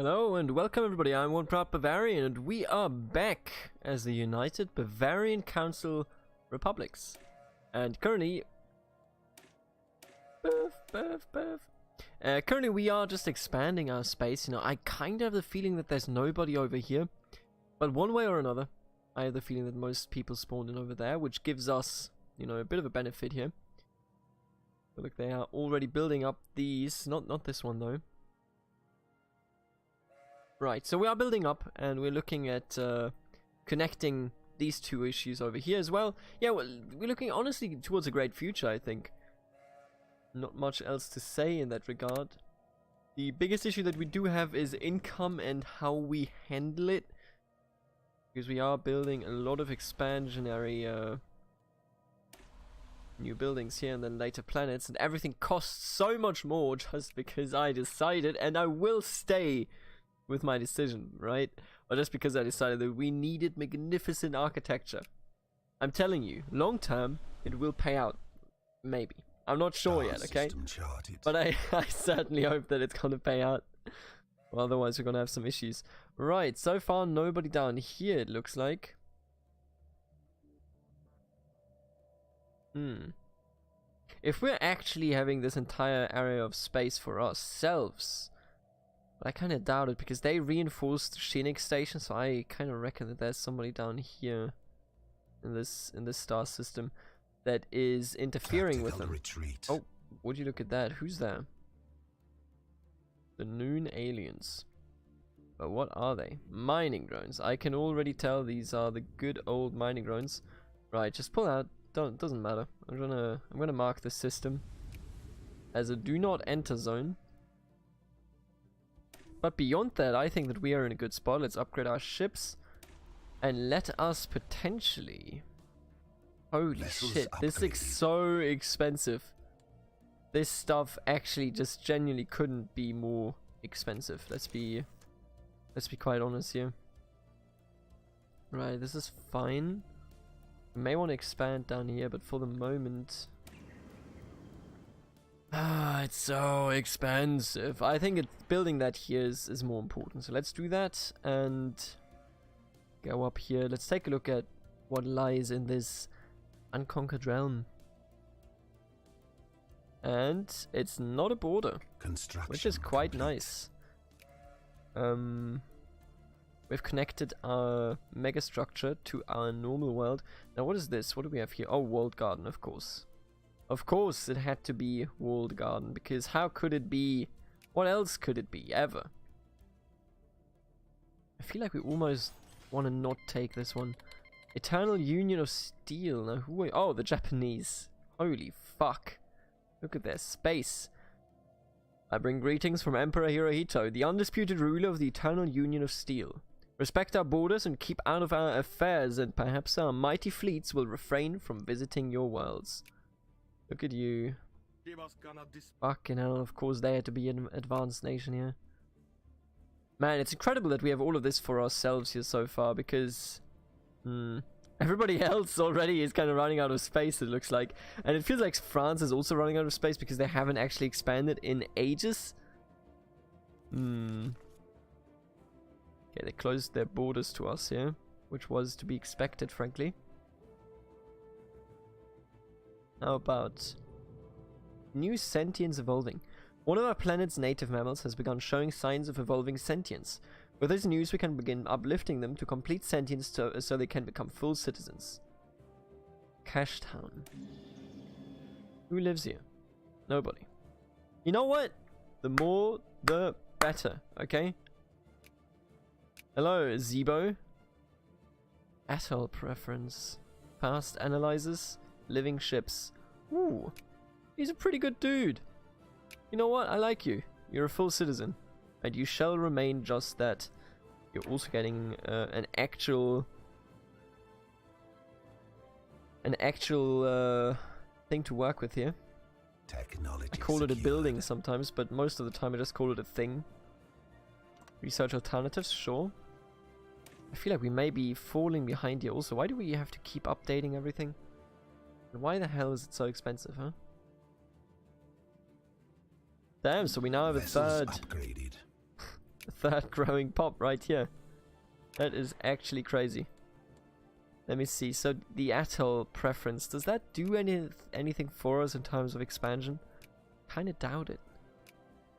Hello and welcome everybody, I'm One Proud Bavarian and we are back as the United Bavarian Council Republics. And currently... currently we are just expanding our space. You know, I kind of have the feeling that there's nobody over here. But one way or another, I have the feeling that most people spawned in over there, which gives us, you know, a bit of a benefit here. But look, they are already building up these, not this one though. Right, so we are building up, and we're looking at connecting these two issues over here as well. Yeah, well, we're looking honestly towards a great future, I think. Not much else to say in that regard. The biggest issue that we do have is income and how we handle it. Because we are building a lot of expansionary new buildings here and then later planets, and everything costs so much more just because I decided, and I will stay with my decision, right? Or just because I decided that we needed magnificent architecture. I'm telling you, long term, it will pay out. Maybe. I'm not sure yet, okay? But I certainly hope that it's gonna pay out. Well, otherwise we're gonna have some issues. Right, so far nobody down here, it looks like. If we're actually having this entire area of space for ourselves... But I kind of doubt it because they reinforced the Shenik station, so I kind of reckon that there's somebody down here in this star system that is interfering with them. Retreat. Oh, would you look at that? Who's there? The Noon aliens. But what are they? Mining drones. I can already tell these are the good old mining drones. Right, just pull out. Doesn't matter. I'm gonna mark the system as a do not enter zone. But beyond that, I think that we are in a good spot. Let's upgrade our ships. And let us potentially... Holy shit, this looks so expensive. This stuff actually just genuinely couldn't be more expensive. Let's be quite honest here. Right, this is fine. We may want to expand down here, but for the moment... it's so expensive. I think building that here is more important. So let's do that and go up here. Let's take a look at what lies in this unconquered realm. And it's not a border, which is quite nice. We've connected our megastructure to our normal world. Now what is this? What do we have here? Oh, walled garden, of course. Of course it had to be walled garden, because how could it be? What else could it be, ever? I feel like we almost want to not take this one. Eternal Union of Steel. Now who are... Oh, the Japanese. Holy fuck. Look at their space. I bring greetings from Emperor Hirohito, the undisputed ruler of the Eternal Union of Steel. Respect our borders and keep out of our affairs, and perhaps our mighty fleets will refrain from visiting your worlds. Look at you. Fucking hell, of course they had to be an advanced nation here. Man, it's incredible that we have all of this for ourselves here so far, because... everybody else already is kind of running out of space, it looks like. And it feels like France is also running out of space because they haven't actually expanded in ages. Okay, they closed their borders to us here, which was to be expected, frankly. How about new sentience evolving? One of our planet's native mammals has begun showing signs of evolving sentience. With this news, we can begin uplifting them to complete sentience so they can become full citizens. Cash Town. Who lives here? Nobody. You know what? The more, the better, okay? Hello, Zebo. Atoll preference. Past analyzers. Living ships. Ooh, he's a pretty good dude. You know what? I like you. You're a full citizen, and you shall remain just that. You're also getting an actual thing to work with here. I call it a building sometimes, but most of the time I just call it a thing. Research alternatives, sure. I feel like we may be falling behind here also. Why do we have to keep updating everything? And why the hell is it so expensive, huh? Damn, so we now have a third third growing pop right here. That is actually crazy. Let me see. So the atoll preference, does that do anything for us in terms of expansion? Kind of doubt it.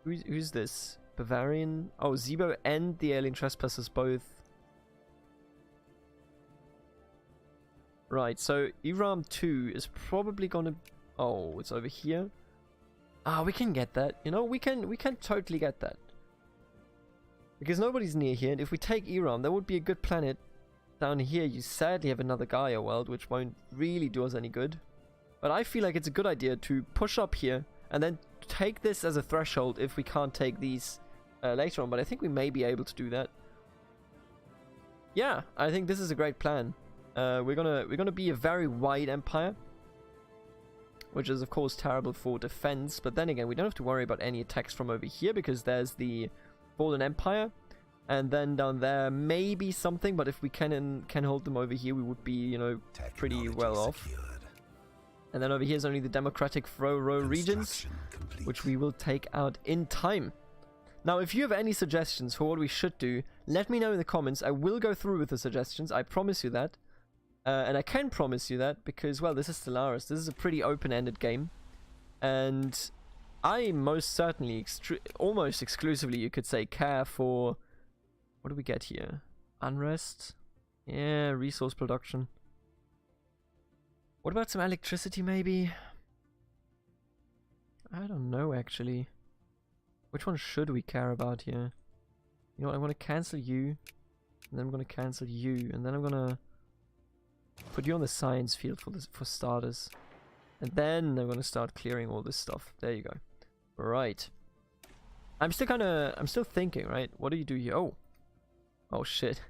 Who's this? Bavarian? Oh, Zebo and the alien trespassers both. Right, so Iram 2 is probably gonna... Oh, it's over here. Ah, we can get that. You know, we can totally get that. Because nobody's near here, and if we take Iram, that would be a good planet. Down here, you sadly have another Gaia world, which won't really do us any good. But I feel like it's a good idea to push up here, and then take this as a threshold if we can't take these later on. But I think we may be able to do that. Yeah, I think this is a great plan. We're gonna be a very wide empire, which is of course terrible for defense. But then again, we don't have to worry about any attacks from over here because there's the Fallen Empire, and then down there maybe something. But if we can hold them over here, we would be, you know, pretty well off. And then over here is only the Democratic Row regions, which we will take out in time. Now, if you have any suggestions for what we should do, let me know in the comments. I will go through with the suggestions. I promise you that. And I can promise you that because, well, this is Stellaris. This is a pretty open-ended game. And I most certainly, almost exclusively, you could say, care for... What do we get here? Unrest? Yeah, resource production. What about some electricity, maybe? I don't know, actually. Which one should we care about here? You know what, I want to cancel you. And then I'm going to cancel you. And then I'm going to put you on the science field for starters. And then I'm going to start clearing all this stuff. There you go. Right. I'm still thinking, right? What do you do here? Oh shit.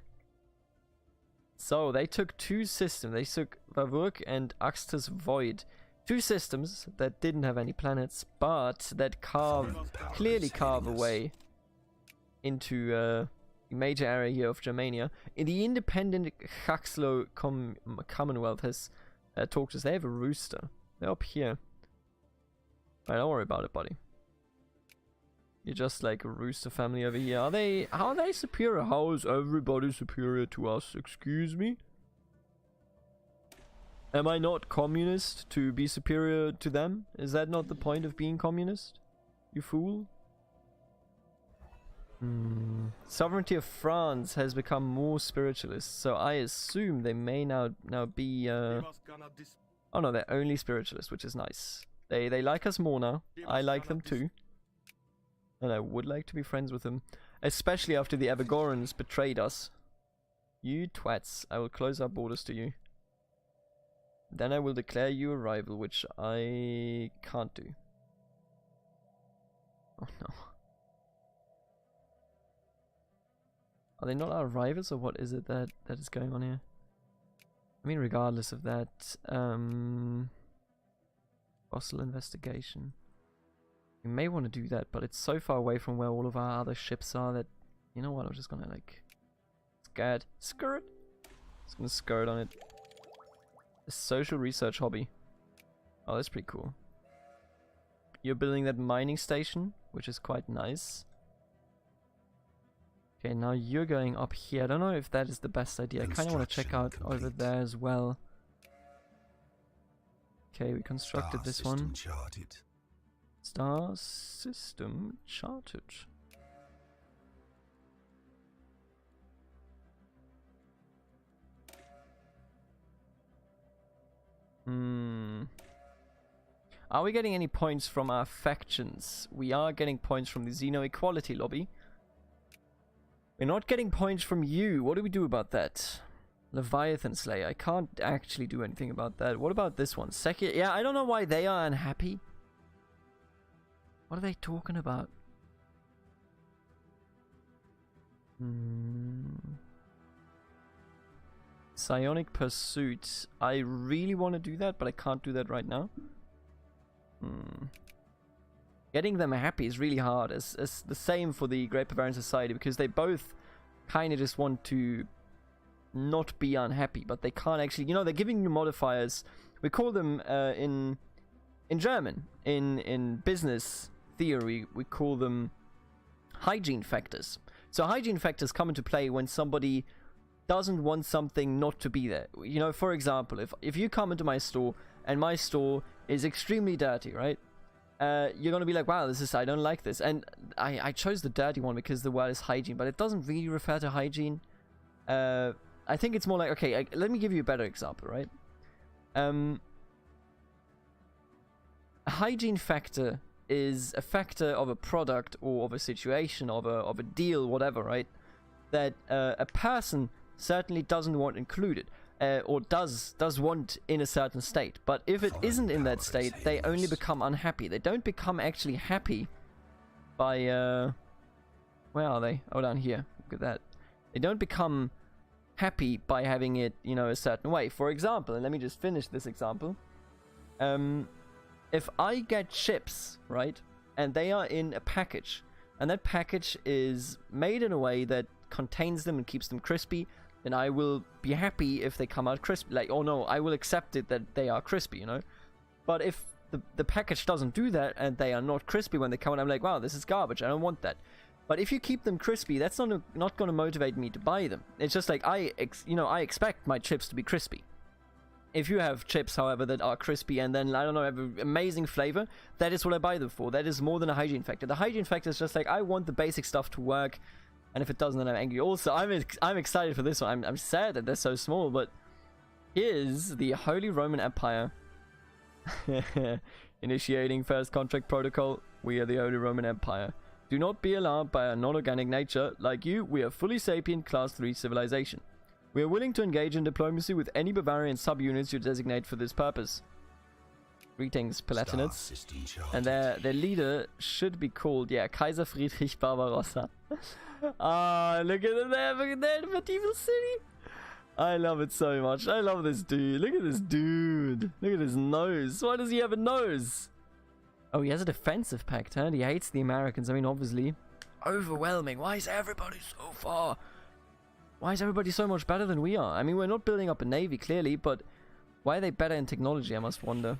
So, they took two systems. They took Vavurk and Axtus Void. Two systems that didn't have any planets, but that clearly carve a way into the major area here of Germania. In the independent Haxlo Commonwealth has talked to us. They have a rooster. They're up here. Right, don't worry about it, buddy. You're just like a rooster family over here. Are they superior? How is everybody superior to us? Excuse me? Am I not communist to be superior to them? Is that not the point of being communist? You fool? Sovereignty of France has become more spiritualist, so I assume they may now be oh no, they're only spiritualist, which is nice. They like us more now. I like them too. And I would like to be friends with them. Especially after the Evagorans betrayed us. You twats. I will close our borders to you. Then I will declare you a rival, which I can't do. Oh no. Are they not our rivals, or what is it that is going on here? I mean, regardless of that, fossil investigation. We may want to do that, but it's so far away from where all of our other ships are that, you know what, I'm just gonna like skirt. Just gonna skirt on it. A social research hobby. Oh, that's pretty cool. You're building that mining station, which is quite nice. Okay, now you're going up here. I don't know if that is the best idea. I kind of want to check out over there as well. Okay, we constructed this one. Charted. Star system charted. Are we getting any points from our factions? We are getting points from the Xeno Equality Lobby. We're not getting points from you. What do we do about that? Leviathan Slayer. I can't actually do anything about that. What about this one? Second. Yeah, I don't know why they are unhappy. What are they talking about? Psionic Pursuit. I really want to do that, but I can't do that right now. Getting them happy is really hard. It's the same for the Great Bavarian Society, because they both kind of just want to not be unhappy, but they can't actually, you know, they're giving you modifiers. We call them in German, in business theory, we call them hygiene factors. So hygiene factors come into play when somebody doesn't want something not to be there. You know, for example, if you come into my store and my store is extremely dirty, right? You're gonna be like, wow, I don't like this. And I chose the dirty one because the word is hygiene, but it doesn't really refer to hygiene. I think it's more like, okay, let me give you a better example, right? A hygiene factor is a factor of a product or of a situation, of a deal, whatever, right? That a person certainly doesn't want included, or does want in a certain state. But if it isn't in that state, they only become unhappy. They don't become actually happy by where are they? Oh, down here. Look at that. They don't become happy by having it, you know, a certain way. For example, and let me just finish this example. If I get chips, right, and they are in a package, and that package is made in a way that contains them and keeps them crispy, then I will be happy if they come out crispy. Like, oh no, I will accept it that they are crispy, you know? But if the package doesn't do that and they are not crispy when they come out, I'm like, wow, this is garbage, I don't want that. But if you keep them crispy, that's not going to motivate me to buy them. It's just like, I expect my chips to be crispy. If you have chips, however, that are crispy and then, I don't know, have an amazing flavor, that is what I buy them for. That is more than a hygiene factor. The hygiene factor is just like, I want the basic stuff to work, and if it doesn't, then I'm angry. Also, I'm excited for this one. I'm sad that they're so small, but here's the Holy Roman Empire. Initiating first contract protocol. We are the Holy Roman Empire. Do not be alarmed by our non-organic nature. Like you, we are fully sapient class 3 civilization. We are willing to engage in diplomacy with any Bavarian subunits you designate for this purpose. Greetings, Palatinates. And their leader should be called, yeah, Kaiser Friedrich Barbarossa. Ah, look at them there, look at that medieval city. I love it so much. I love this dude. Look at this dude. Look at his nose. Why does he have a nose? Oh, he has a defensive pact, huh? He hates the Americans. I mean, obviously. Overwhelming. Why is everybody so far? Why is everybody so much better than we are? I mean, we're not building up a navy, clearly, but why are they better in technology, I must wonder.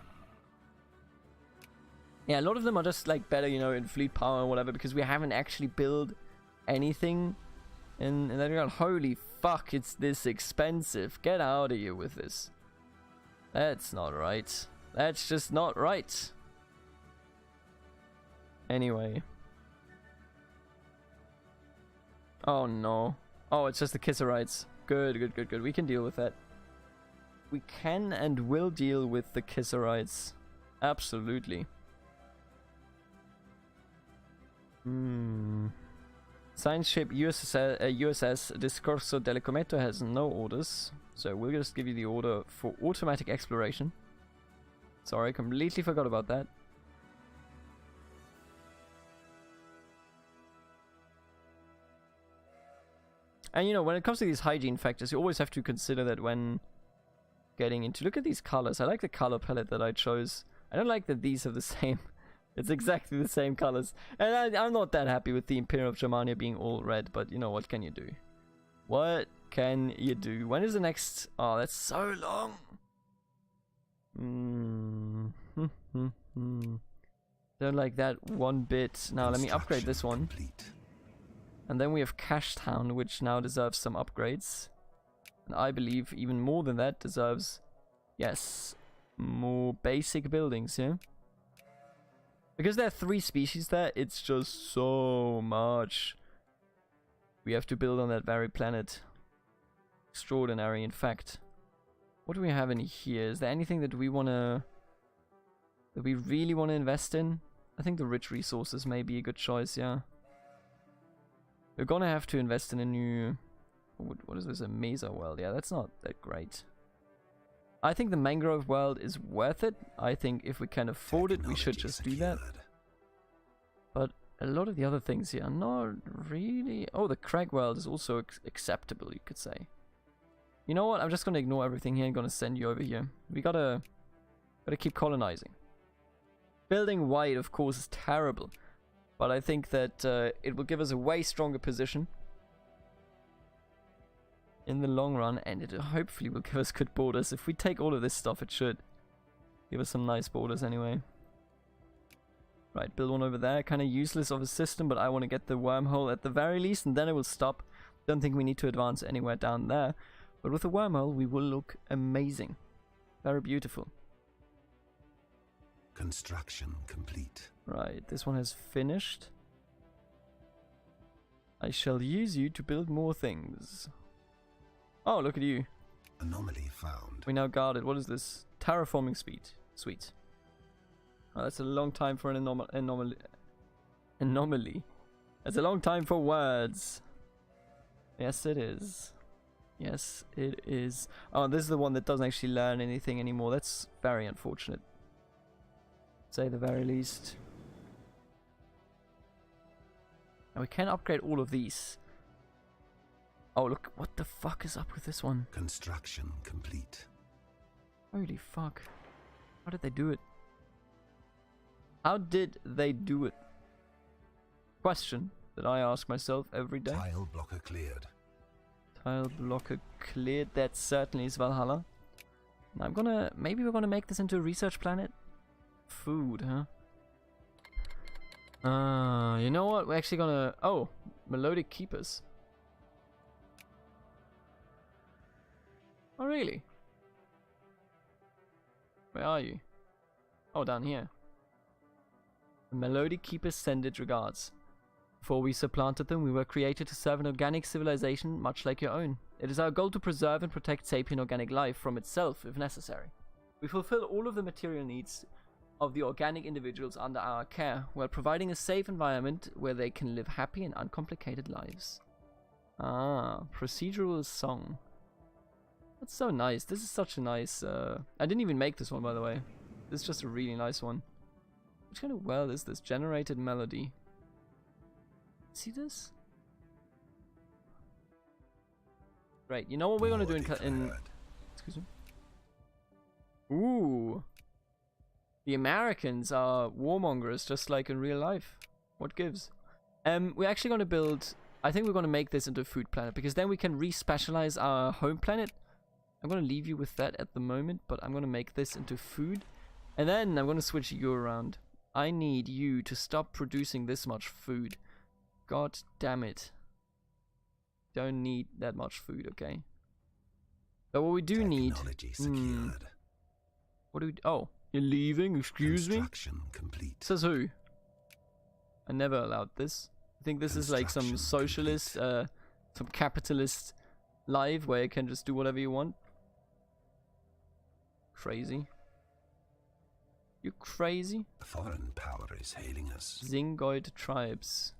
Yeah, a lot of them are just, like, better, you know, in fleet power or whatever, because we haven't actually built anything in that regard. Holy fuck, it's this expensive. Get out of here with this. That's not right. That's just not right. Anyway. Oh no. Oh, it's just the Kissarites. Good, good, good, good. We can deal with that. We can and will deal with the Kissarites. Absolutely. Science ship USS Discorso Delicometo has no orders. So we'll just give you the order for automatic exploration. Sorry, I completely forgot about that. And you know, when it comes to these hygiene factors, you always have to consider that when getting into... Look at these colors. I like the color palette that I chose. I don't like that these are the same. It's exactly the same colors. And I'm not that happy with the Imperium of Germania being all red, but you know, what can you do? What can you do? When is the next... Oh, that's so long. Don't like that one bit. Now, let me upgrade this one. And then we have Cash Town, which now deserves some upgrades. And I believe even more than that deserves, yes, more basic buildings, yeah? Because there are 3 species there, it's just so much. We have to build on that very planet. Extraordinary, in fact. What do we have in here? Is there anything that we wanna... that we really want to invest in? I think the rich resources may be a good choice, yeah. We're gonna have to invest in a new... What is this? A Mesa world? Yeah, that's not that great. I think the Mangrove world is worth it. I think if we can afford it, we should just do that. But a lot of the other things here are not really... Oh, the Crag world is also acceptable, you could say. You know what? I'm just gonna ignore everything here and gonna send you over here. We gotta keep colonizing. Building wide, of course, is terrible. But I think that it will give us a way stronger position in the long run, and it hopefully will give us good borders. If we take all of this stuff, it should give us some nice borders anyway. Right, build one over there. Kind of useless of a system, but I want to get the wormhole at the very least, and then it will stop. Don't think we need to advance anywhere down there. But with the wormhole, we will look amazing. Very beautiful. Construction complete. Right, this one has finished. I shall use you to build more things. Oh, look at you. Anomaly found. We now guard it. What is this? Terraforming speed. Sweet. Oh, that's a long time for an anomaly. That's a long time for words. Yes, it is. Yes, it is. Oh, this is the one that doesn't actually learn anything anymore. That's very unfortunate. Say the very least. And we can upgrade all of these. Oh, look. What the fuck is up with this one? Construction complete. Holy fuck. How did they do it? How did they do it? Question that I ask myself every day. Tile blocker cleared. Tile blocker cleared. That certainly is Valhalla. Now I'm gonna... Maybe we're gonna make this into a research planet? Food, huh? You know what? We're actually gonna... Oh, melodic keepers. Oh, really? Where are you? Oh, down here. The melodic keepers send its regards. Before we supplanted them, we were created to serve an organic civilization much like your own. It is our goal to preserve and protect sapient organic life from itself if necessary. We fulfill all of the material needs of the organic individuals under our care, while providing a safe environment where they can live happy and uncomplicated lives. Ah, procedural song. That's so nice. This is such a nice... I didn't even make this one, by the way. This is just a really nice one. Which kind of world is this? Generated melody. See this? Great. You know what we're gonna do in... Excuse me? Ooh. The Americans are warmongers, just like in real life. What gives? We're actually gonna build... I think we're gonna make this into a food planet, because then we can re-specialize our home planet. I'm gonna leave you with that at the moment, but I'm gonna make this into food. And then I'm gonna switch you around. I need you to stop producing this much food. God damn it. Don't need that much food, okay? But what we do need... Secured. What do we... Oh, you're leaving? Excuse me? Construction complete. Says who? I never allowed this. I think this is like some socialist, some capitalist life where you can just do whatever you want. Crazy. You crazy? A foreign power is hailing us. Zingoid tribes.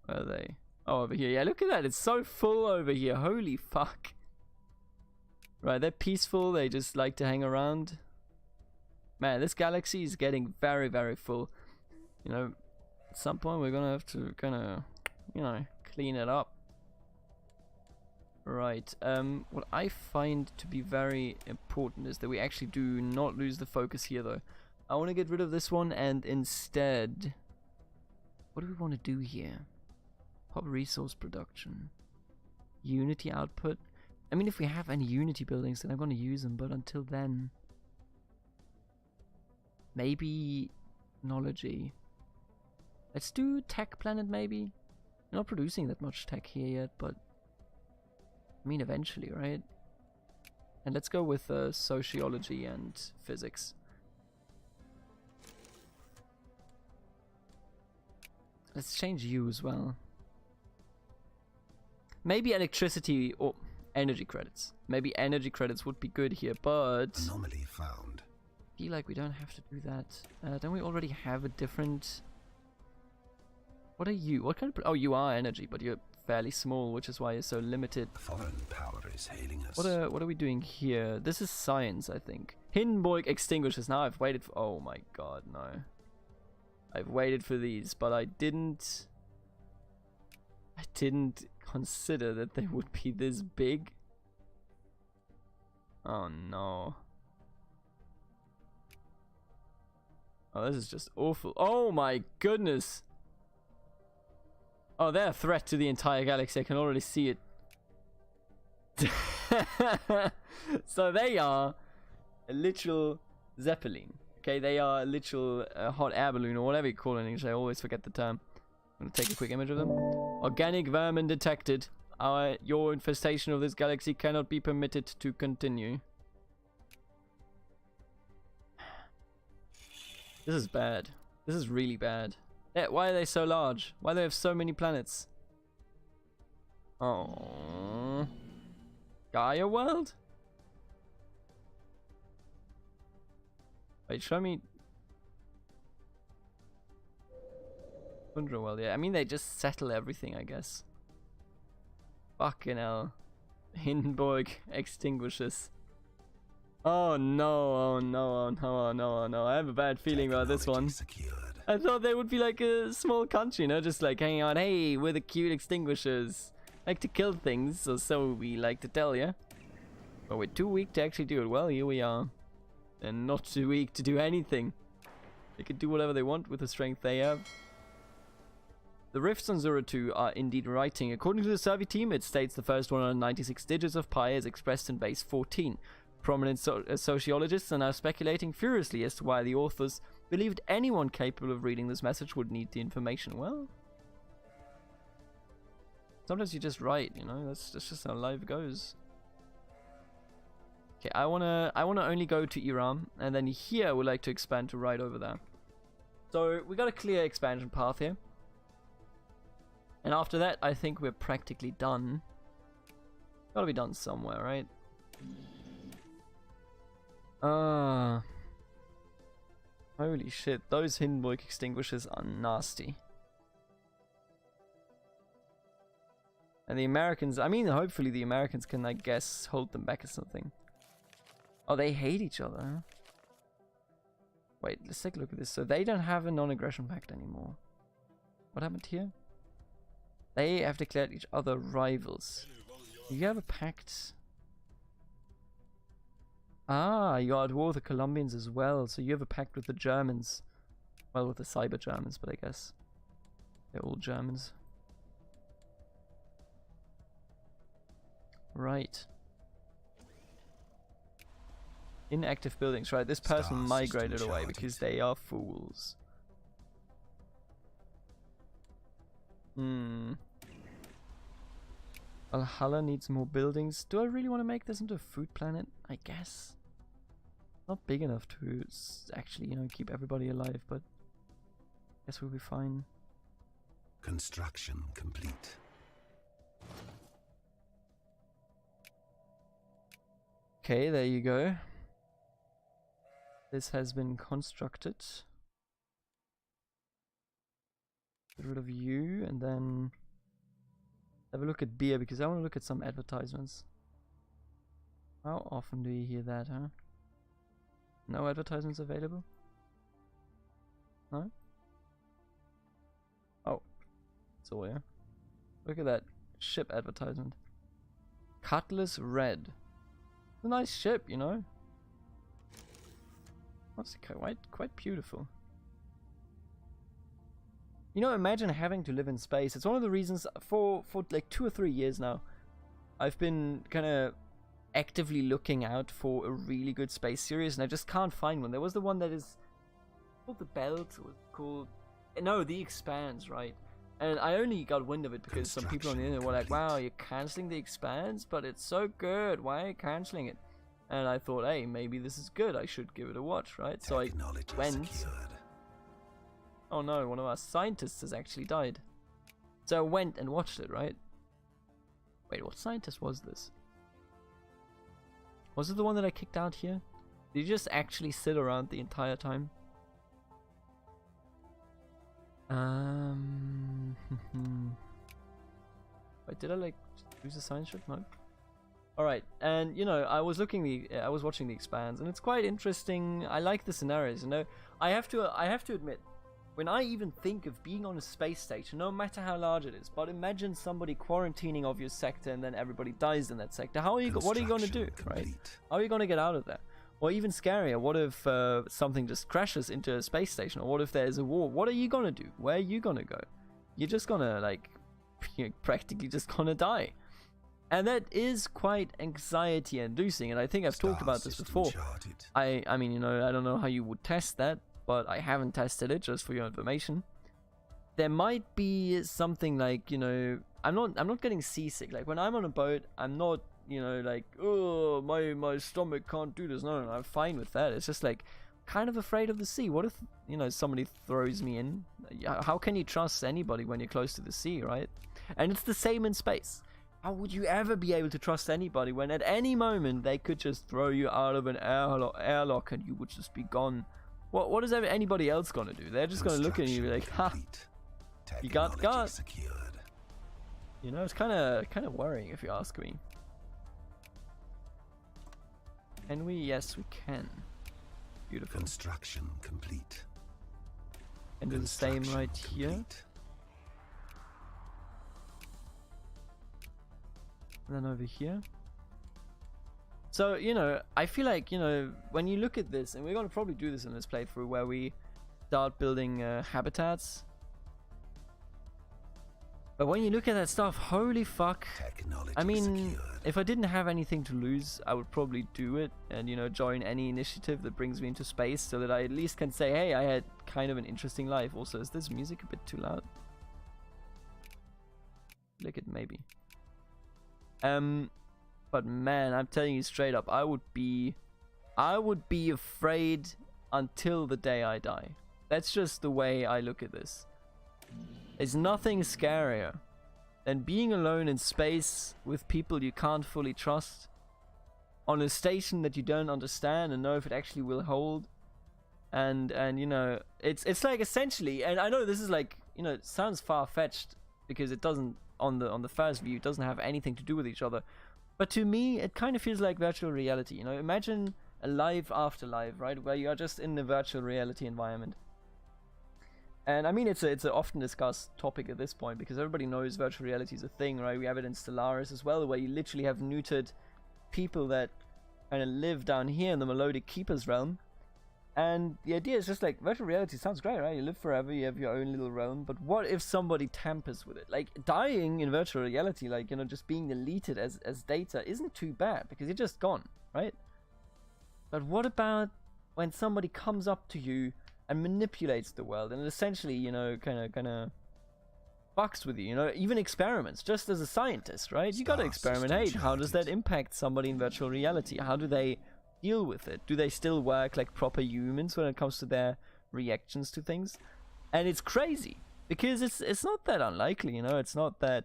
Where are they? Oh, over here. Yeah, look at that. It's so full over here. Holy fuck. Right, they're peaceful. They just like to hang around. Man, this galaxy is getting very, very full. You know, at some point we're gonna have to kind of, you know, clean it up. Right, what I find to be very important is that we actually do not lose the focus here though. I want to get rid of this one and instead... What do we want to do here? Pop resource production. Unity output. I mean, if we have any Unity buildings, then I'm going to use them, but until then... Maybe... Technology. Let's do Tech Planet maybe? We're not producing that much tech here yet, but... I mean, eventually, right? And let's go with sociology and physics. Let's change you as well. Maybe electricity or energy credits. Maybe energy credits would be good here, but... Anomaly found. I feel like we don't have to do that. Don't we already have a different... What are you? What kind of... Oh, you are energy, but you're fairly small, which is why you're so limited. A foreign power is hailing us. What are we doing here? This is science, I think. Hindenburg extinguishes. Now I've waited for... Oh my god, no. I've waited for these, but I didn't consider that they would be this big. Oh no. Oh, this is just awful. Oh my goodness. Oh, they're a threat to the entire galaxy. I can already see it. So they are a literal Zeppelin. Okay, they are a literal hot air balloon, or whatever you call it in English. I always forget the term. I'm gonna take a quick image of them. Organic vermin detected. Your infestation of this galaxy cannot be permitted to continue. This is bad. This is really bad. Why are they so large? Why do they have so many planets? Oh, Gaia world? Wait, show me. Tundra world, yeah. I mean, they just settle everything, I guess. Fucking hell. Hindenburg extinguishes. Oh no, oh no, oh no, oh no, oh no. I have a bad feeling about this one. Secured. I thought they would be like a small country, you know, just like hanging out. Hey, we're the cute extinguishers. Like to kill things, or so we like to tell you. But we're too weak to actually do it. Well, here we are. And not too weak to do anything. They can do whatever they want with the strength they have. The rifts on Zero 2 are indeed writing. According to the survey team, it states the first 196 digits of pi is expressed in base 14. Prominent sociologists are now speculating furiously as to why the authors believed anyone capable of reading this message would need the information. Well, sometimes you just write, you know, that's just how life goes. Okay, I wanna only go to Iran, and then here I would like to expand to right over there. So we got a clear expansion path here. And after that, I think we're practically done. Gotta be done somewhere, right? Holy shit, those Hindenburg extinguishers are nasty. And the Americans, I mean, hopefully the Americans can, I guess, hold them back or something. Oh, they hate each other, huh? Wait, let's take a look at this. So they don't have a non-aggression pact anymore. What happened here? They have declared each other rivals. Do you have a pact? Ah, you are at war with the Colombians as well, so you have a pact with the Germans. Well, with the cyber Germans, but I guess they're all Germans. Right. Inactive buildings, right? This person migrated away because they are fools. Valhalla needs more buildings. Do I really want to make this into a food planet? I guess. Not big enough to actually, you know, keep everybody alive, but I guess we'll be fine. Construction complete. Okay, there you go. This has been constructed. Get rid of you and then have a look at beer because I want to look at some advertisements. How often do you hear that, huh? No advertisements available? No? Oh. It's all here. Look at that ship advertisement. Cutlass Red. It's a nice ship, you know? That's quite beautiful. You know, imagine having to live in space. It's one of the reasons for like 2 or 3 years now, I've been kind of actively looking out for a really good space series, and I just can't find one. There was the one that is called The Belt, or called... No, The Expanse, right? And I only got wind of it because some people on the internet were like, wow, you're cancelling The Expanse, but it's so good. Why are you cancelling it? And I thought, hey, maybe this is good. I should give it a watch, right? So I went... Oh no, one of our scientists has actually died. So I went and watched it, right? Wait, what scientist was this? Was it the one that I kicked out here? Did he just actually sit around the entire time? Wait, did I like lose the science ship? No. Alright, and you know, I was watching The Expanse, and it's quite interesting. I like the scenarios, you know. I have to admit, when I even think of being on a space station, no matter how large it is, but imagine somebody quarantining off your sector and then everybody dies in that sector. What are you going to do, right? How are you going to get out of there? Or even scarier, what if something just crashes into a space station? Or what if there's a war? What are you going to do? Where are you going to go? You're just going to, like, you're practically just going to die. And that is quite anxiety inducing, and I think I've talked about this before. Charted. I mean, you know, I don't know how you would test that, but I haven't tested it, just for your information. There might be something like, you know, I'm not getting seasick. Like when I'm on a boat, I'm not, you know, like, oh, my stomach can't do this. No, I'm fine with that. It's just like kind of afraid of the sea. What if, you know, somebody throws me in? How can you trust anybody when you're close to the sea, right? And it's the same in space. How would you ever be able to trust anybody when at any moment they could just throw you out of an airlock and you would just be gone? What is anybody else gonna do? They're just gonna look at you and be like, ha, you got secured. You know, it's kind of worrying if you ask me. Can we? Yes, we can. Beautiful. Construction complete. And do the same right here. And then over here. So, you know, I feel like, you know, when you look at this, and we're going to probably do this in this playthrough where we start building habitats. But when you look at that stuff, holy fuck. Technology I mean, secured. if I didn't have anything to lose, I would probably do it and, you know, join any initiative that brings me into space so that I at least can say, hey, I had kind of an interesting life. Also, is this music a bit too loud? Like it maybe. But man, I'm telling you straight up, I would be afraid until the day I die. That's just the way I look at this. There's nothing scarier than being alone in space with people you can't fully trust, on a station that you don't understand and know if it actually will hold. And you know, it's like essentially, and I know this is like, you know, it sounds far-fetched because it doesn't, on the first view, it doesn't have anything to do with each other. But to me, it kind of feels like virtual reality. You know, imagine a life after life, right, where you are just in the virtual reality environment. And I mean, it's an often discussed topic at this point because everybody knows virtual reality is a thing, right? We have it in Stellaris as well, where you literally have neutered people that kind of live down here in the Melodic Keepers realm. And the idea is just like, virtual reality sounds great, right? You live forever, you have your own little realm, but what if somebody tampers with it? Like, dying in virtual reality, like, you know, just being deleted as data isn't too bad, because you're just gone, right? But what about when somebody comes up to you and manipulates the world, and essentially, you know, kind of fucks with you, you know, even experiments, just as a scientist, right? You gotta experiment, hey, how does that impact somebody in virtual reality? How do they deal with it? Do they still work like proper humans when it comes to their reactions to things? And it's crazy because it's not that unlikely, you know, it's not that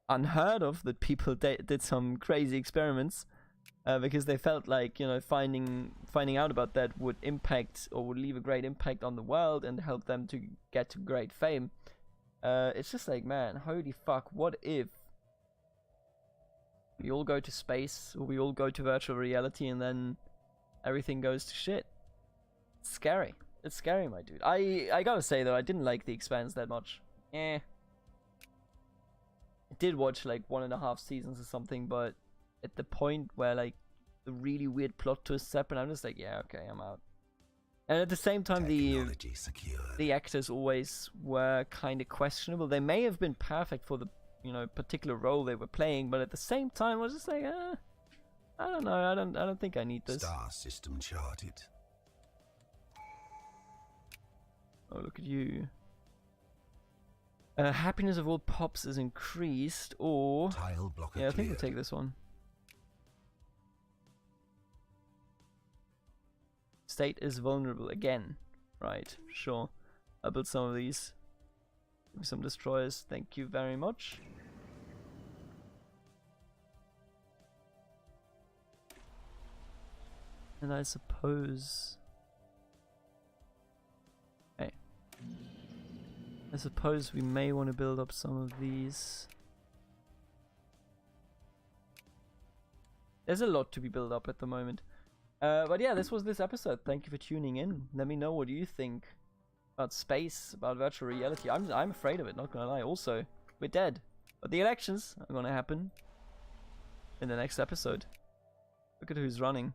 unheard of that people did some crazy experiments because they felt like, you know, finding out about that would impact or would leave a great impact on the world and help them to get to great fame. It's just like, man, holy fuck, what if we all go to space or we all go to virtual reality and then everything goes to shit? It's scary. It's scary, my dude. I gotta say though, I didn't like The Expanse that much. I did watch like 1.5 seasons or something, but at the point where like the really weird plot twists happen, I'm just like, yeah, okay, I'm out. And at the same time, the actors always were kind of questionable. They may have been perfect for the, you know, particular role they were playing, but at the same time, I was just like, I don't know. I don't think I need this. Star system charted. Oh, look at you. Happiness of all pops is increased, or Tile blocker yeah, I think we'll cleared. take this one. State is vulnerable again. Right, sure. I'll build some of these. Give me some destroyers. Thank you very much. And I suppose... Hey. I suppose we may want to build up some of these. There's a lot to be built up at the moment. But yeah, this was this episode. Thank you for tuning in. Let me know what you think about space, about virtual reality. I'm afraid of it, not gonna lie. Also, we're dead. But the elections are gonna happen in the next episode. Look at who's running.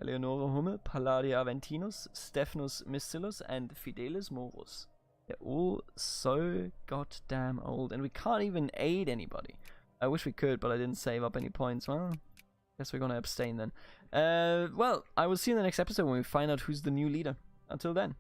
Eleonora Hummel, Palladia Aventinus, Stephanus Miscellus, and Fidelis Morus. They're all so goddamn old, and we can't even aid anybody. I wish we could, but I didn't save up any points. Well, guess we're gonna abstain then. Well, I will see you in the next episode when we find out who's the new leader. Until then.